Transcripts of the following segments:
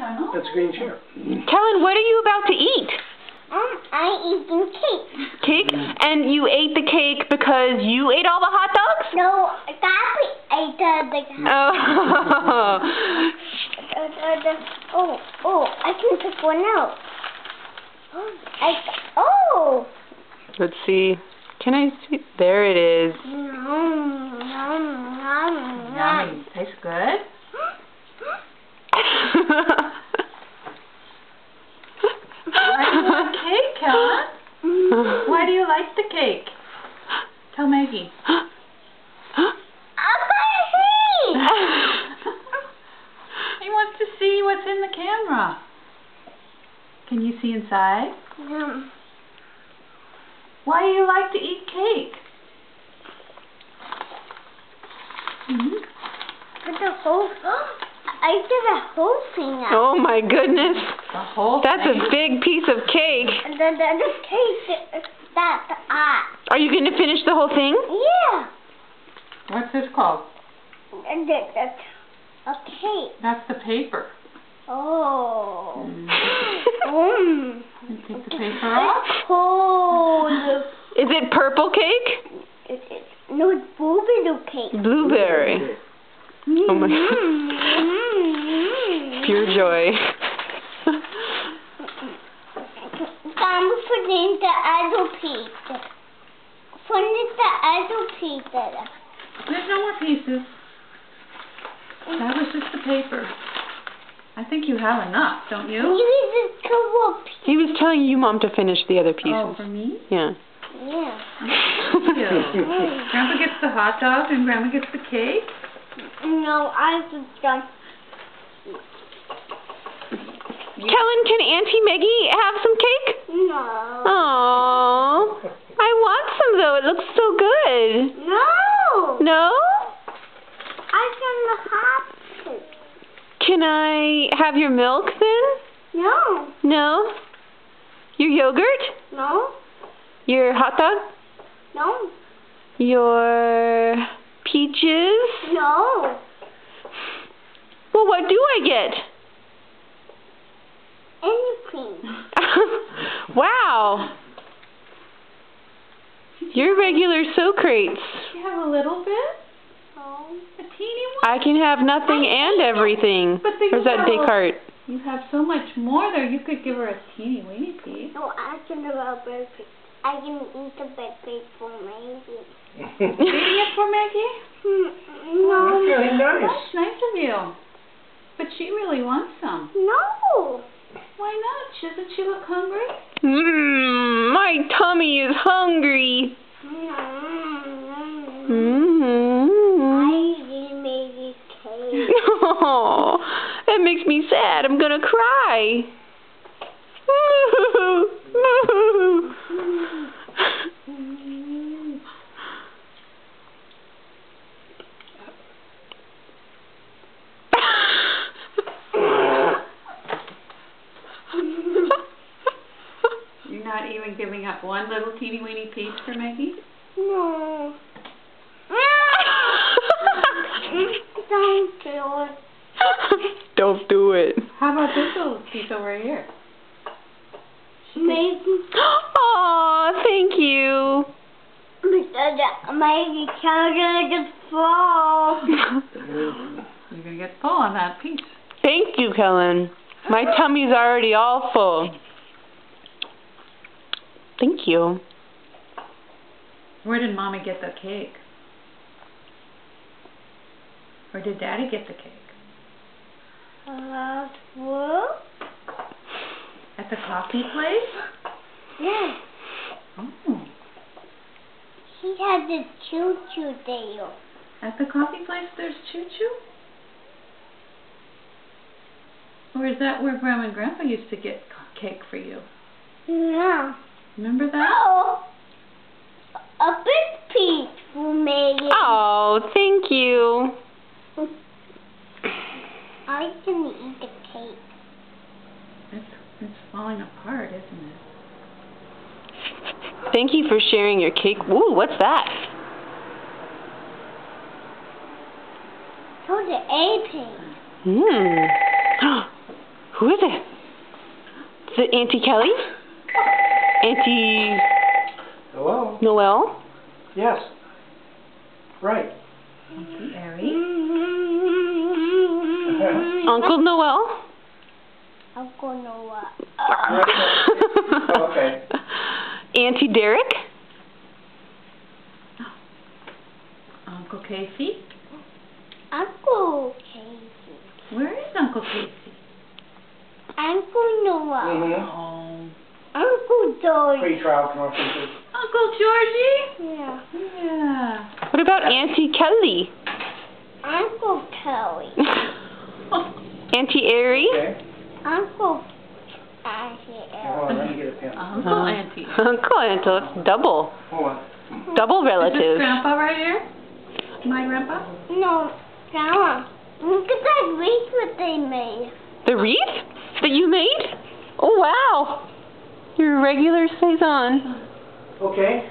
channel. That's a green chair. Kellen, what are you about to eat? I'm eating cake. Cake? And you ate the cake because you ate all the hot dogs? No, Daddy ate the Oh. I can pick one out. Let's see. Can I see? There it is. Yummy. Tastes good. Why do you like cake, Kellen? Why do you like the cake? Tell Maggie. He wants to see what's in the camera. Can you see inside? Why do you like to eat cake? I did a whole thing out. Oh my goodness. The whole That's thing? a big piece of cake. The cake that Are you going to finish the whole thing? yeah. What's this called? A cake. That's the paper. Oh. You take the paper off? It's cold. Is it purple cake? No, it's blueberry cake. Blueberry. Oh my pure joy. I'm putting the other piece. Putting the other piece. There's no more pieces. That was just the paper. I think you have enough, don't you? He was telling you, Mom, to finish the other pieces. Oh, for me? Yeah. Yeah. Thank you. Grandpa gets the hot dog and Grandma gets the cake? No, I just don't. Kellen, can Auntie Maggie have some cake? No. Oh, I want some though. It looks so good. No. No? I don't have to. Can I have your milk then? No. No? Your yogurt? No. Your hot dog? No. Your peaches? No. Well, what do I get? Anything. Wow. You're regular Socrates. You have a little bit? No. A teeny one? I can have nothing and everything. But then Or is you that have Descartes? You have so much more there. You could give her a teeny weeny piece. No, I can have a bird piece. I can eat a bird piece for maybe. Eating it for Maggie? No. Really nice. That's nice of you. But she really wants some. No. Why not? Doesn't she look hungry? My tummy is hungry. I didn't make this cake. Oh, that makes me sad. I'm gonna cry. You're not even giving up one little teeny weeny piece for Maggie? No. Don't do it. Don't do it. How about this little piece over here? Maybe. Aw, thank you. Maybe gonna just fall. You're going to get full on that piece. Thank you, Kellen. My tummy's already all full. Thank you. Where did Mommy get the cake? Or did Daddy get the cake? What? At the coffee place? Yes. Oh. He had the choo-choo there. At the coffee place there's choo-choo? Or is that where Grandma and Grandpa used to get cake for you? No. Remember that? Oh. A big piece for me. Oh, thank you. I can eat the cake. It's falling apart, isn't it? Thank you for sharing your cake. Ooh, what's that? So the airplane. Who is it? Is it Auntie Kelly? Auntie Hello? Noel? Yes. Right. Auntie Ari. Uncle Noel? Uncle Noah. Oh, okay. Auntie Derek? Uncle Casey. Uncle Casey. Where is Uncle Casey? Uncle Noah. Mm-hmm. Oh. Uncle George. Pre-trial commercials. Uncle Georgie? Yeah. Yeah. What about Auntie Kelly? Uncle Kelly. Auntie Ari? Okay. Uncle Hold on, let me get a pen. Uncle Auntie. Uncle Auntie. It's double. Hold on. Double Is this relative. Grandpa right here? My grandpa? No, Grandma. Look at that wreath what they made. The wreath that you made? Oh, wow. Your regular Saison. Okay.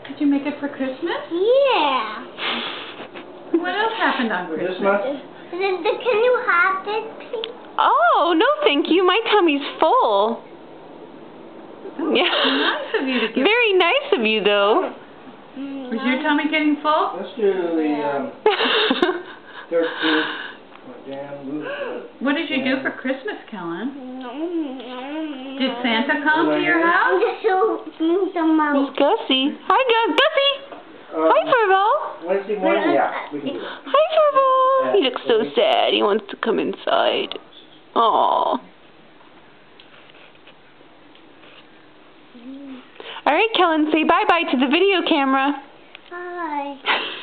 Did you make it for Christmas? Yeah. What else happened on For this Christmas? month? Can you have this, please? Oh, no thank you. My tummy's full. Oh, Yeah. nice of you to give. Very nice of you, though. Was your tummy getting full? Let's do the 13th. What did you do for Christmas, Kellen? Did Did Santa come to your house? show some Miss Gussie. Hi, Gussie. Hi, Furbo. Wednesday morning? Yeah, we can do that. Hi, Furbo. He looks so sad. He wants to come inside. Aw. All right, Kellen, say bye-bye to the video camera. Hi.